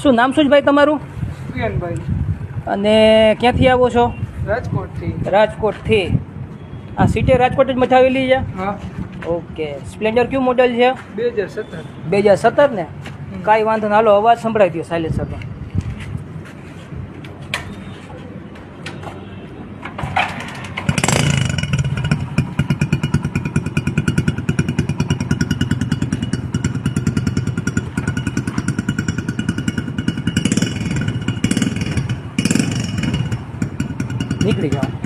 શું નામ શું છે ભાઈ તમારું? ભાઈ અને ક્યાંથી આવો છો? રાજકોટથી. રાજકોટથી. આ સીટે રાજકોટ જ મચાવેલી છે? હા. ઓકે. સ્પ્લેન્ડર કયું મોડેલ છે? 2017. 2017 ને? કાંઈ વાંધો ના, હાલો અવાજ સંભળાઈ દો સાયલેન્સરનો. નીકળી જાઓ.